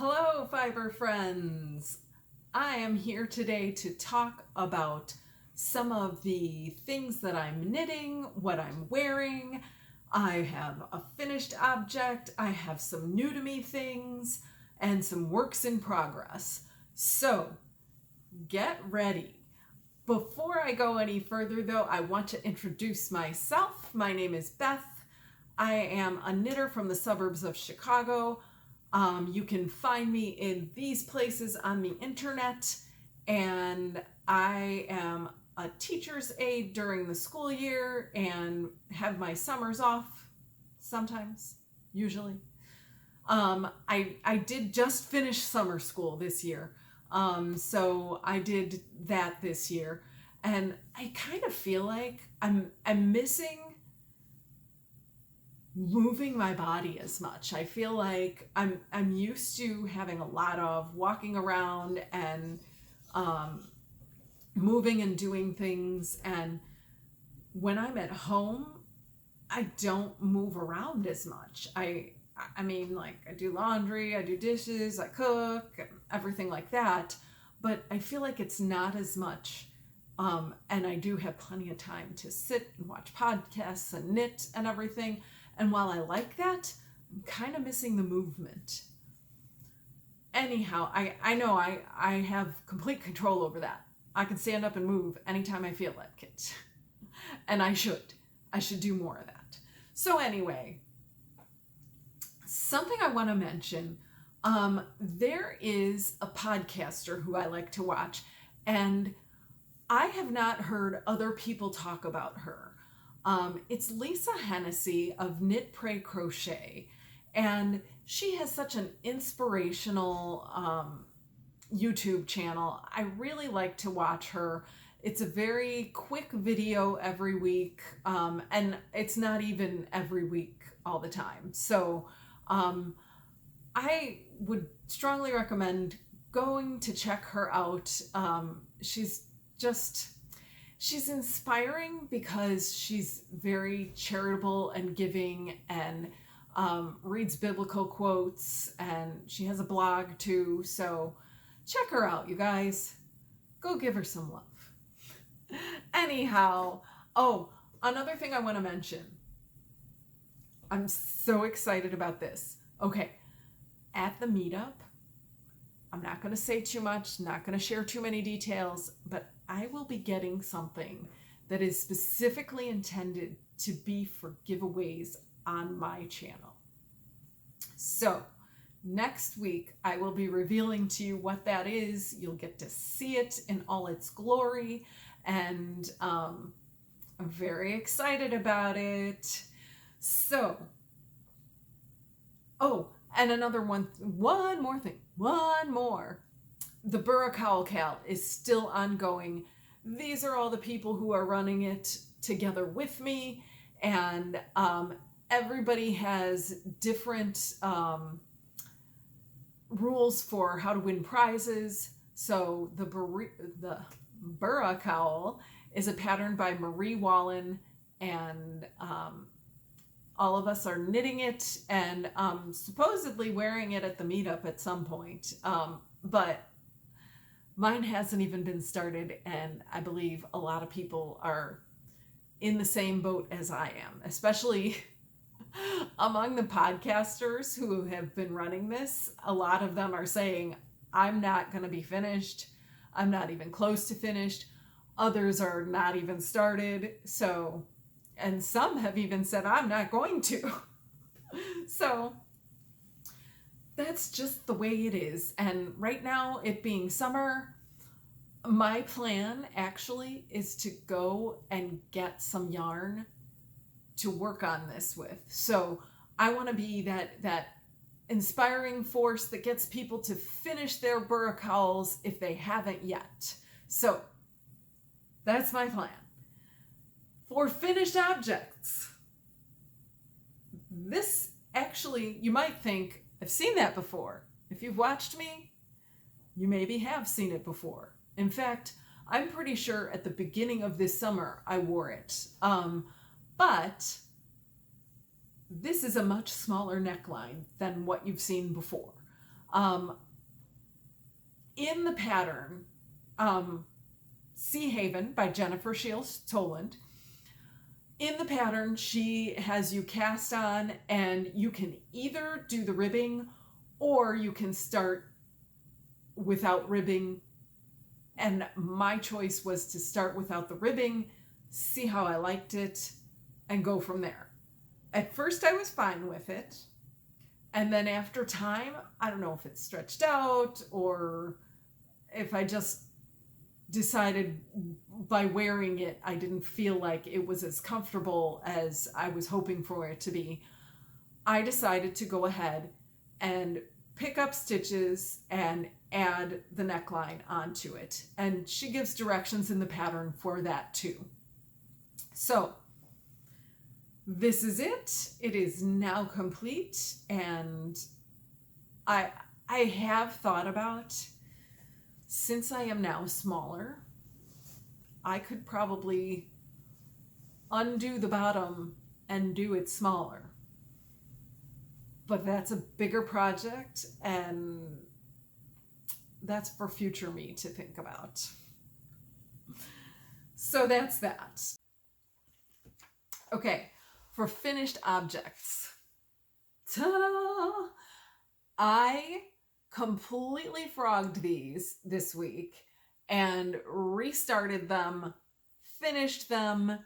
Hello, fiber friends. I am here today to talk about some of the things that I'm knitting, what I'm wearing. I have a finished object, I have some new to me things, and some works in progress. So get ready. Before I go any further though, I want to introduce myself. My name is Beth. I am a knitter from the suburbs of Chicago. You can find me in these places on the internet, and I am a teacher's aide during the school year and have my summers off sometimes, usually. I did just finish summer school this year, so I did that this year, and I kind of feel like I'm missing moving my body as much. I feel like I'm used to having a lot of walking around and moving and doing things, and when I'm at home I don't move around as much. I mean, like, I do laundry, I do dishes, I cook, and everything like that, but I feel like it's not as much. And I do have plenty of time to sit and watch podcasts and knit and everything. And while I like that, I'm kind of missing the movement. Anyhow, I know I have complete control over that. I can stand up and move anytime I feel like it. And I should do more of that. So anyway, something I want to mention, there is a podcaster who I like to watch, and I have not heard other people talk about her. It's Lisa Hennessy of Knit, Pray, Crochet, and she has such an inspirational YouTube channel. I really like to watch her. It's a very quick video every week, and it's not even every week all the time. So I would strongly recommend going to check her out. She's inspiring because she's very charitable and giving, and reads biblical quotes, and she has a blog too. So check her out, you guys. Go give her some love. Anyhow, another thing I want to mention. I'm so excited about this. Okay, at the meetup, I'm not going to say too much, not going to share too many details, but I will be getting something that is specifically intended to be for giveaways on my channel. So next week, I will be revealing to you what that is. You'll get to see it in all its glory, and I'm very excited about it. So, and another one more thing. The Burakowl KAL is still ongoing. These are all the people who are running it together with me, and everybody has different rules for how to win prizes. So the Burakowl is a pattern by Wallin, and all of us are knitting it and supposedly wearing it at the meetup at some point. But mine hasn't even been started, and I believe a lot of people are in the same boat as I am, especially among the podcasters who have been running this. A lot of them are saying, I'm not going to be finished. I'm not even close to finished. Others are not even started. So, and some have even said, I'm not going to. So that's just the way it is. And right now, it being summer, my plan actually is to go and get some yarn to work on this with. So I want to be that inspiring force that gets people to finish their Burrakowls if they haven't yet. So that's my plan. For finished objects, this actually, you might think, I've seen that before. If you've watched me, you maybe have seen it before. In fact, I'm pretty sure at the beginning of this summer I wore it. But this is a much smaller neckline than what you've seen before. In the pattern, Sea Haven by Jennifer Shiels Toland, in the pattern, she has you cast on, and you can either do the ribbing or you can start without ribbing. And my choice was to start without the ribbing, see how I liked it, and go from there. At first, I was fine with it. And then after time, I don't know if it stretched out or if I just decided by wearing it, I didn't feel like it was as comfortable as I was hoping for it to be. I decided to go ahead and pick up stitches and add the neckline onto it. And she gives directions in the pattern for that too. So this is it. It is now complete, and I have thought about, since I am now smaller, I could probably undo the bottom and do it smaller. But that's a bigger project, and that's for future me to think about. So that's that. Okay, for finished objects. Ta-da! I completely frogged these this week and restarted them, finished them,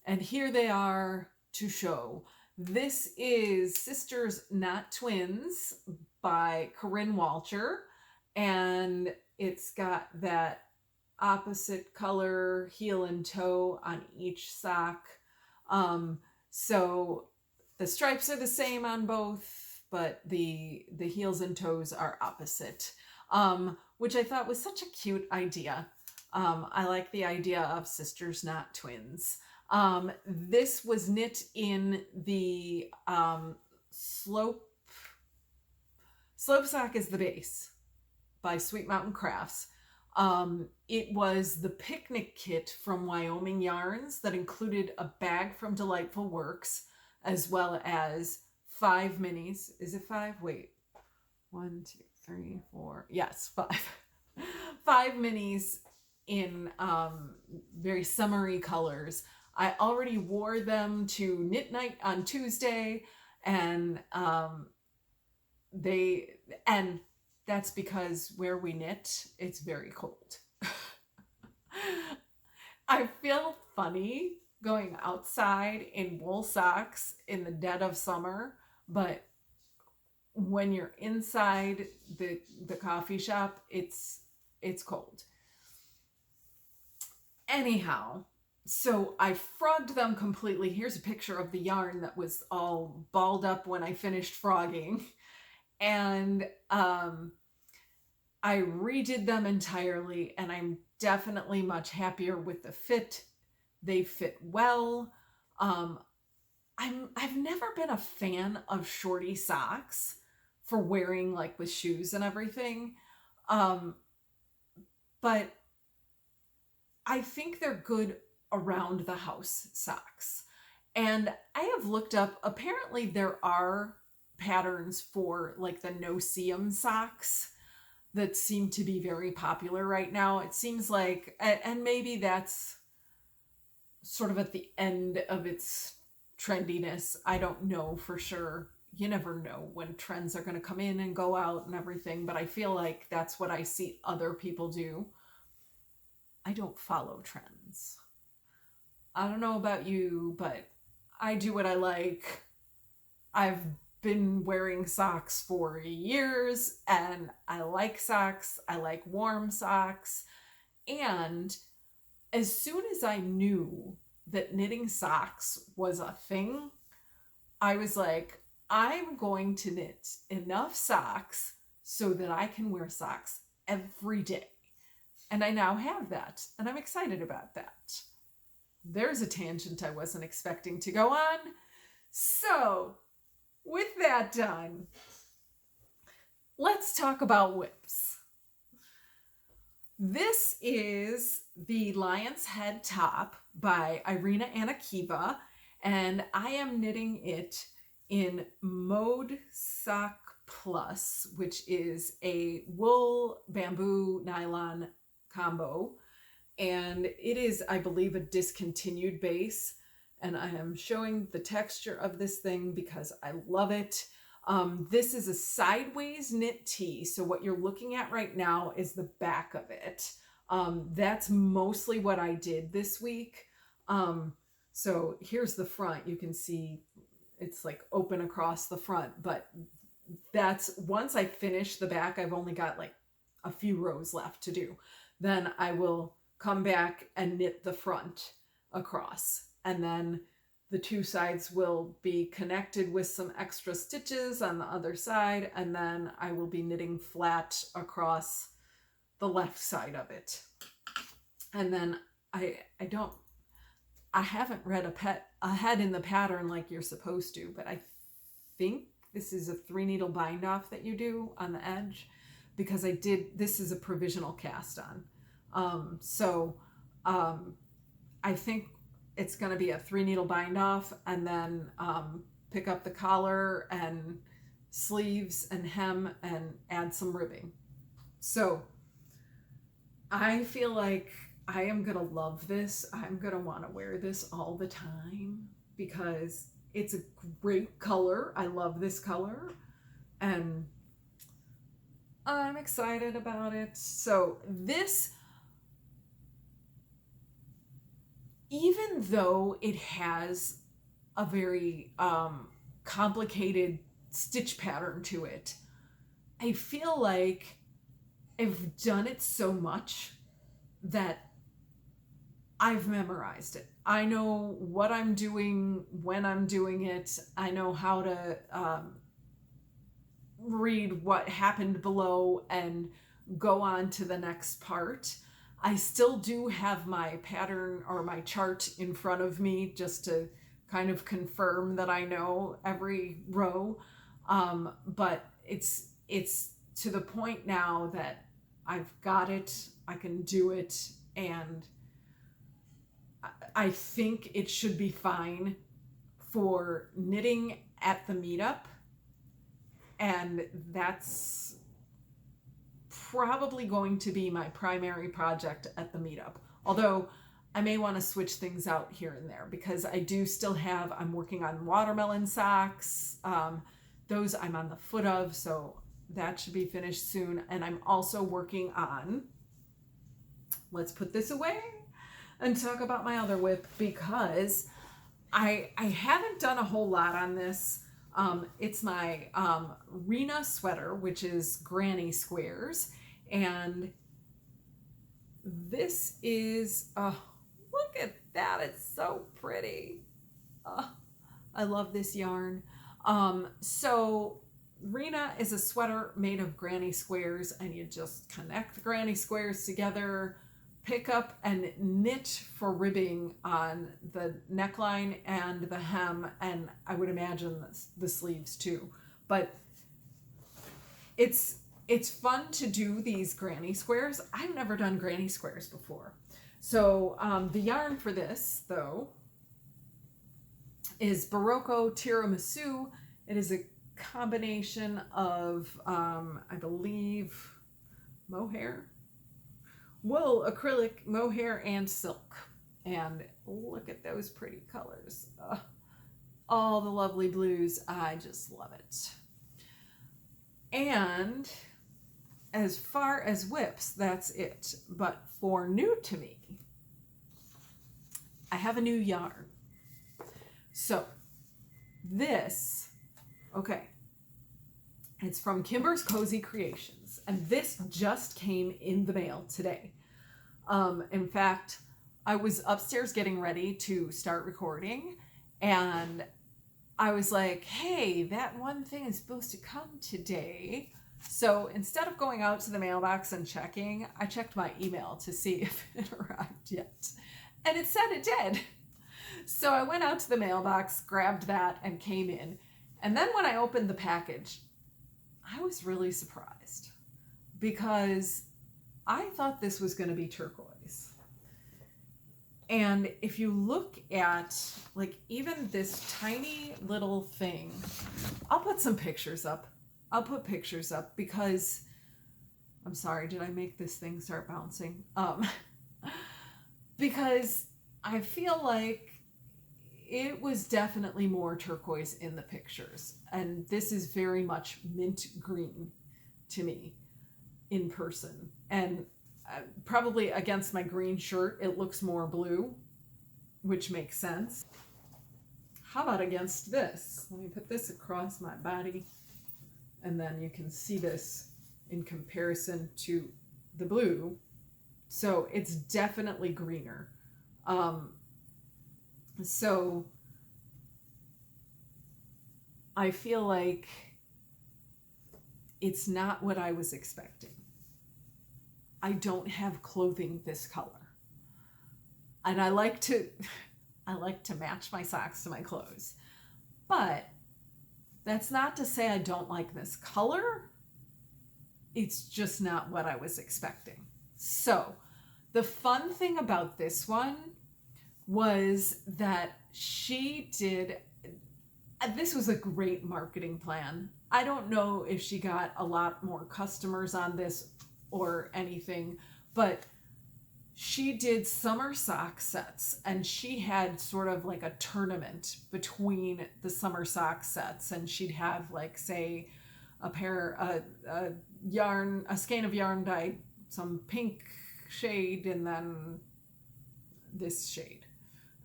and here they are to show. This is Sisters Not Twins by Corrine Walcher, and it's got that opposite color heel and toe on each sock. So the stripes are the same on both, but the heels and toes are opposite, which I thought was such a cute idea. I like the idea of sisters, not twins. This was knit in the Slope Sock is the Base by Sweet Mountain Crafts. It was the picnic kit from Wyoming Yarns that included a bag from Delightful Works, as well as 5 minis. Is it 5? Wait. 1, 2, 3, 4. Yes, 5. 5 minis in very summery colors. I already wore them to knit night on Tuesday, and that's because where we knit, it's very cold. I feel funny going outside in wool socks in the dead of summer, but when you're inside the coffee shop, it's cold. Anyhow, so I frogged them completely. Here's a picture of the yarn that was all balled up when I finished frogging. And I redid them entirely, and I'm definitely much happier with the fit. They fit well. I've never been a fan of shorty socks for wearing like with shoes and everything. But I think they're good around the house socks. And I have looked up, apparently there are patterns for like the no-seam socks that seem to be very popular right now. It seems like, and maybe that's sort of at the end of its trendiness. I don't know for sure. You never know when trends are going to come in and go out and everything, but I feel like that's what I see other people do. I don't follow trends. I don't know about you, but I do what I like. I've been wearing socks for years, and I like socks. I like warm socks. And as soon as I knew that knitting socks was a thing, I was like, I'm going to knit enough socks so that I can wear socks every day. And I now have that, and I'm excited about that. There's a tangent I wasn't expecting to go on. So, with that done, let's talk about whips. This is the Lionshead top by Irina Anikeeva, and I am knitting it in ModeSock Plus, which is a wool bamboo nylon combo. And it is, I believe, a discontinued base. And I am showing the texture of this thing because I love it. This is a sideways knit tee. So what you're looking at right now is the back of it. That's mostly what I did this week. So here's the front. You can see it's like open across the front, but that's once I finish the back, I've only got like a few rows left to do. Then I will come back and knit the front across, and then the two sides will be connected with some extra stitches on the other side, and then I will be knitting flat across the left side of it. And then I haven't read ahead in the pattern like you're supposed to, but I think this is a 3 needle bind off that you do on the edge, because this is a provisional cast on. I think it's going to be a 3 needle bind off, and then pick up the collar and sleeves and hem and add some ribbing. So I feel like I am going to love this. I'm going to want to wear this all the time because it's a great color. I love this color and I'm excited about it. So this, even though it has a very complicated stitch pattern to it, I feel like I've done it so much that I've memorized it. I know what I'm doing when I'm doing it. I know how to read what happened below and go on to the next part. I still do have my pattern or my chart in front of me just to kind of confirm that I know every row. But it's to the point now that I've got it, I can do it, and I think it should be fine for knitting at the meetup. And that's probably going to be my primary project at the meetup. Although I may want to switch things out here and there because I do still have, I'm working on watermelon socks. Those I'm on the foot of, so that should be finished soon. And I'm also working on, let's put this away and talk about my other whip because I haven't done a whole lot on this. It's my Rena sweater, which is granny squares. And this is, look at that. It's so pretty. I love this yarn. So Rena is a sweater made of granny squares, and you just connect the granny squares together, pick up and knit for ribbing on the neckline and the hem, and I would imagine the sleeves too. But it's fun to do these granny squares. I've never done granny squares before. So the yarn for this, though, is Berroco Tiramisu. It is a combination of, I believe, mohair, wool, acrylic, mohair, and silk. And look at those pretty colors. All the lovely blues. I just love it. And as far as whips, that's it. But for new to me, I have a new yarn. So this, okay, it's from Kimber's Cozy Creations, and this just came in the mail today. In fact, I was upstairs getting ready to start recording, and I was like, hey, that one thing is supposed to come today. So instead of going out to the mailbox and checking, I checked my email to see if it arrived yet. And it said it did. So I went out to the mailbox, grabbed that, and came in. And then when I opened the package, I was really surprised because I thought this was going to be turquoise. And if you look at like even this tiny little thing, I'll put some pictures up. I'll put pictures up because, I'm sorry, did I make this thing start bouncing? Because I feel like it was definitely more turquoise in the pictures. And this is very much mint green to me in person. And probably against my green shirt, it looks more blue, which makes sense. How about against this? Let me put this across my body, and then you can see this in comparison to the blue. So it's definitely greener. So I feel like it's not what I was expecting. I don't have clothing this color. And I like to match my socks to my clothes. But that's not to say I don't like this color. It's just not what I was expecting. So the fun thing about this one was that she did, this was a great marketing plan. I don't know if she got a lot more customers on this or anything, but she did summer sock sets, and she had sort of like a tournament between the summer sock sets, and she'd have like, say, a skein of yarn dyed some pink shade and then this shade.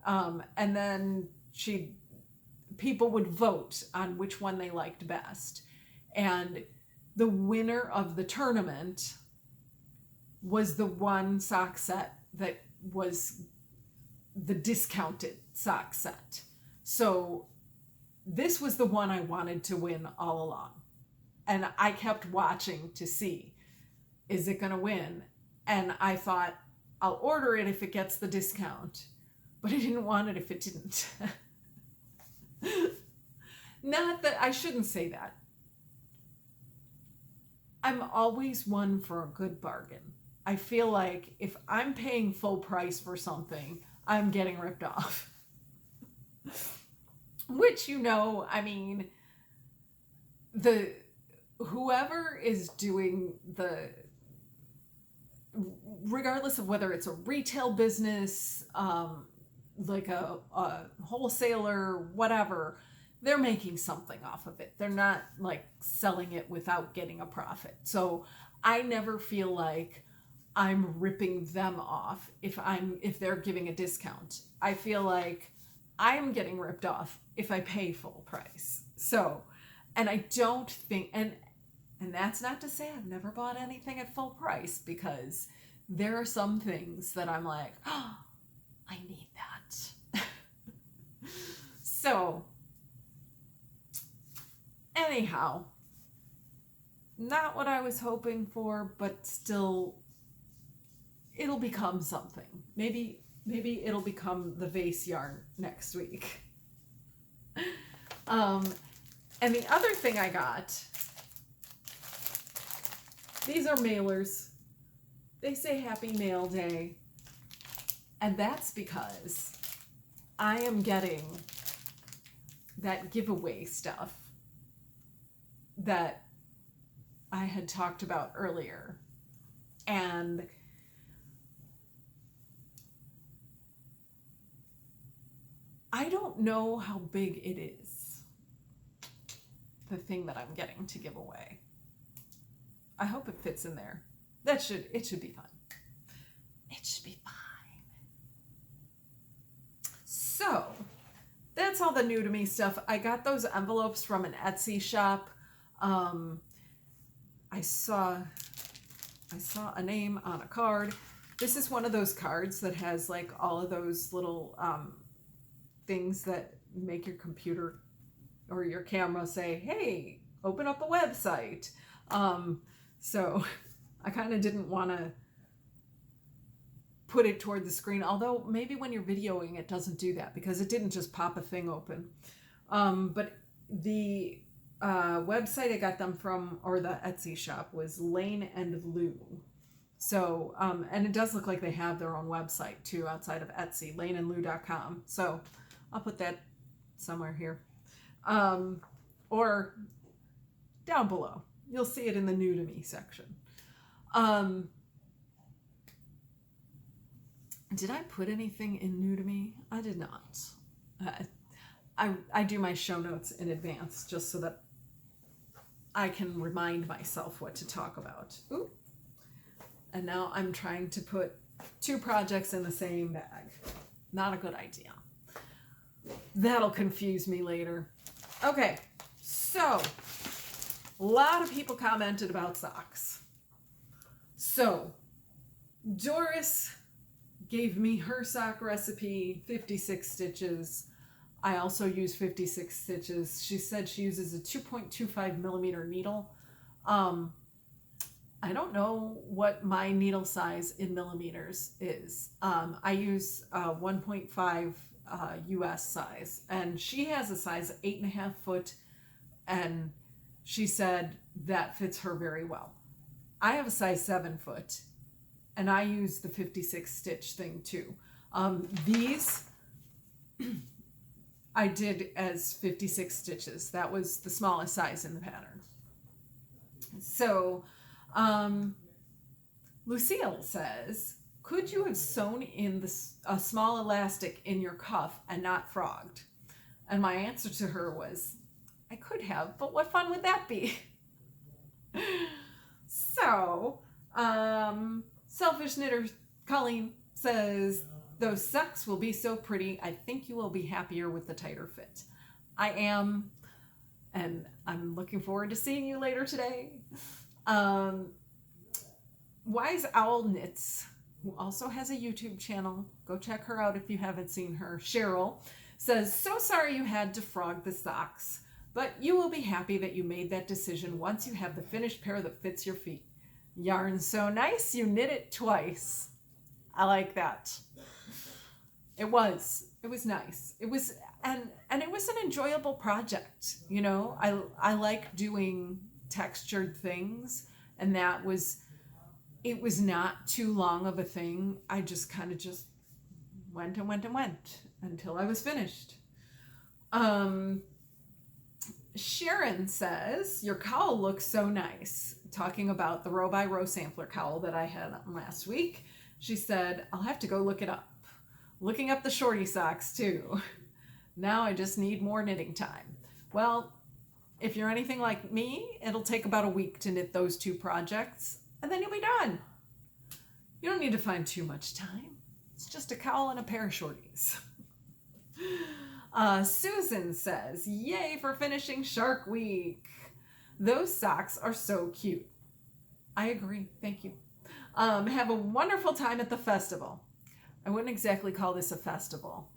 And then people would vote on which one they liked best. And the winner of the tournament was the one sock set that was the discounted sock set. So this was the one I wanted to win all along. And I kept watching to see, is it going to win? And I thought, I'll order it if it gets the discount. But I didn't want it if it didn't. Not that, I shouldn't say that. I'm always one for a good bargain. I feel like if I'm paying full price for something, I'm getting ripped off. Which, I mean, whoever is doing regardless of whether it's a retail business, like a wholesaler, whatever, they're making something off of it. They're not like selling it without getting a profit. So I never feel like I'm ripping them off if they're giving a discount. I feel like I'm getting ripped off if I pay full price. So, and I don't think, and that's not to say I've never bought anything at full price, because there are some things that I'm like, oh, I need that. So, anyhow, not what I was hoping for, but still, it'll become something. Maybe it'll become the vase yarn next week. And the other thing I got, these are mailers. They say Happy Mail Day. And that's because I am getting that giveaway stuff that I had talked about earlier. And I don't know how big it is, the thing that I'm getting to give away. I hope it fits in there. It should be fine. It should be fine. So that's all the new to me stuff. I got those envelopes from an Etsy shop. I saw a name on a card. This is one of those cards that has like all of those little things that make your computer or your camera say, hey, open up a website. So I kind of didn't want to put it toward the screen, although maybe when you're videoing it doesn't do that, because it didn't just pop a thing open. But the website I got them from, or the Etsy shop, was Lane and Lou. So, and it does look like they have their own website too outside of Etsy, laneandlou.com. So I'll put that somewhere here. Or down below. You'll see it in the new to me section. Did I put anything in new to me? I did not. I do my show notes in advance just so that I can remind myself what to talk about. Ooh. And now I'm trying to put 2 projects in the same bag. Not a good idea. That'll confuse me later. Okay, so a lot of people commented about socks. So Doris gave me her sock recipe, 56 stitches. I also use 56 stitches. She said she uses a 2.25 millimeter needle. I don't know what my needle size in millimeters is. I use 1.5 US size, and she has a size 8.5 foot, and she said that fits her very well. I have a size 7 foot, and I use the 56 stitch thing too. These I did as 56 stitches. That was the smallest size in the pattern. So Lucille says, could you have sewn in a small elastic in your cuff and not frogged? And my answer to her was, I could have, but what fun would that be? So, Selfish Knitter Colleen says, those socks will be so pretty. I think you will be happier with the tighter fit. I am, and I'm looking forward to seeing you later today. Wise Owl Knits, who also has a YouTube channel, go check her out if you haven't seen her. Cheryl says, so sorry you had to frog the socks, but you will be happy that you made that decision once you have the finished pair that fits your feet. Yarn's so nice, you knit it twice. I like that. It was nice. It was, and it was an enjoyable project. You know, I like doing textured things, and it was not too long of a thing. I just kind of just went until I was finished. Sharon says, your cowl looks so nice. Talking about the row by row sampler cowl that I had last week. She said, I'll have to go look it up. Looking up the shorty socks too. Now I just need more knitting time. Well, if you're anything like me, it'll take about a week to knit those 2 projects, and then you'll be done. You don't need to find too much time. It's just a cowl and a pair of shorties. Susan says, yay for finishing Shark Week. Those socks are so cute. I agree. Thank you. Have a wonderful time at the festival. I wouldn't exactly call this a festival.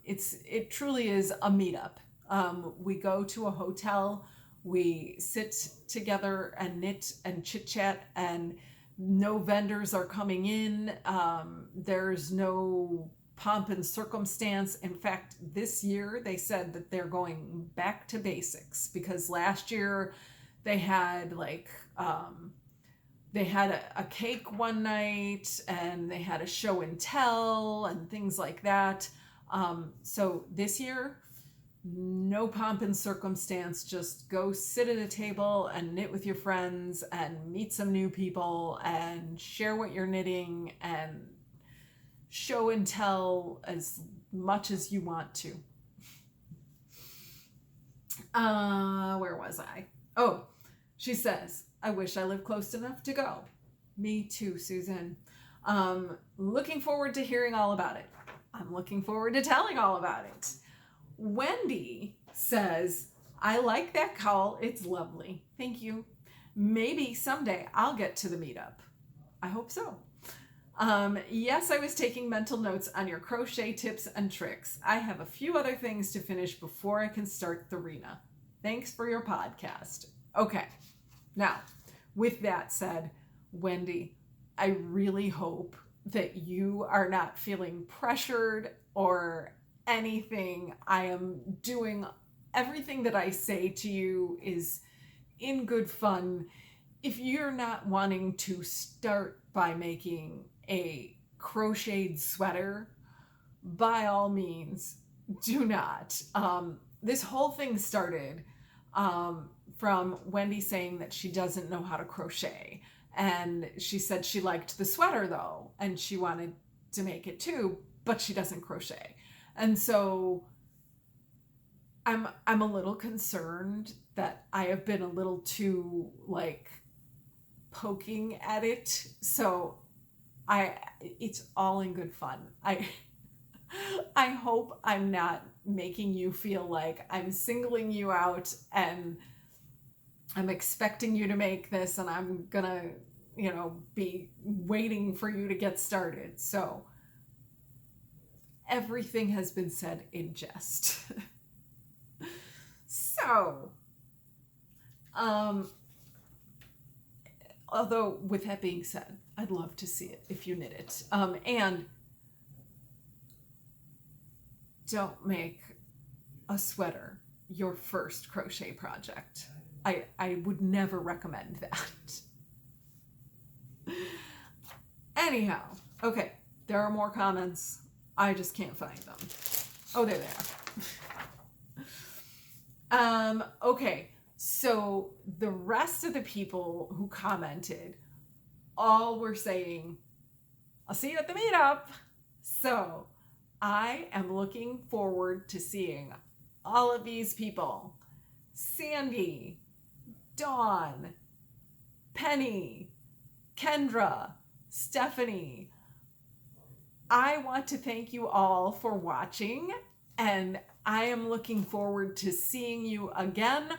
It truly is a meetup. We go to a hotel, we sit together and knit and chit chat, and no vendors are coming in. There's no pomp and circumstance. In fact, this year they said that they're going back to basics, because last year they had a cake one night, and they had a show and tell and things like that. So this year, no pomp and circumstance, just go sit at a table and knit with your friends and meet some new people and share what you're knitting and show and tell as much as you want to. Where was I? Oh, she says, I wish I lived close enough to go. Me too, Susan. Looking forward to hearing all about it. I'm looking forward to telling all about it. Wendy says, I like that cowl. It's lovely. Thank you. Maybe someday I'll get to the meetup. I hope so. Yes, I was taking mental notes on your crochet tips and tricks. I have a few other things to finish before I can start the Rena. Thanks for your podcast. Okay. Now, with that said, Wendy, I really hope that you are not feeling pressured or anything. I am doing everything that I say to you is in good fun. If you're not wanting to start by making a crocheted sweater, by all means, do not. This whole thing started from Wendy saying that she doesn't know how to crochet. And she said she liked the sweater though, and she wanted to make it too, but she doesn't crochet. And so I'm a little concerned that I have been a little too like poking at it. So it's all in good fun. I hope I'm not making you feel like I'm singling you out and I'm expecting you to make this and I'm gonna, you know, be waiting for you to get started. So everything has been said in jest. So, although with that being said, I'd love to see it if you knit it. And don't make a sweater your first crochet project. I would never recommend that. Anyhow, okay, there are more comments. I just can't find them. Oh, there they are. Okay, so the rest of the people who commented all were saying, I'll see you at the meetup. So I am looking forward to seeing all of these people. Sandy, Dawn, Penny, Kendra, Stephanie. I want to thank you all for watching, and I am looking forward to seeing you again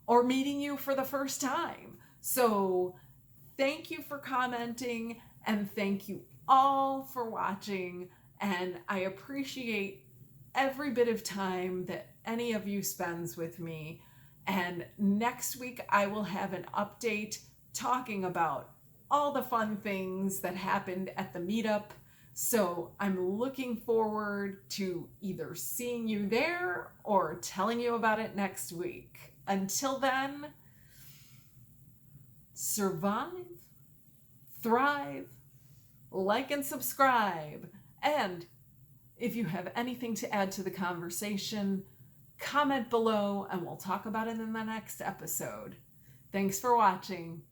or meeting you for the first time. So thank you for commenting, and thank you all for watching, and I appreciate every bit of time that any of you spends with me. And next week I will have an update talking about all the fun things that happened at the meetup. So I'm looking forward to either seeing you there or telling you about it next week. Until then, survive, thrive, like and subscribe. And if you have anything to add to the conversation, comment below and we'll talk about it in the next episode. Thanks for watching.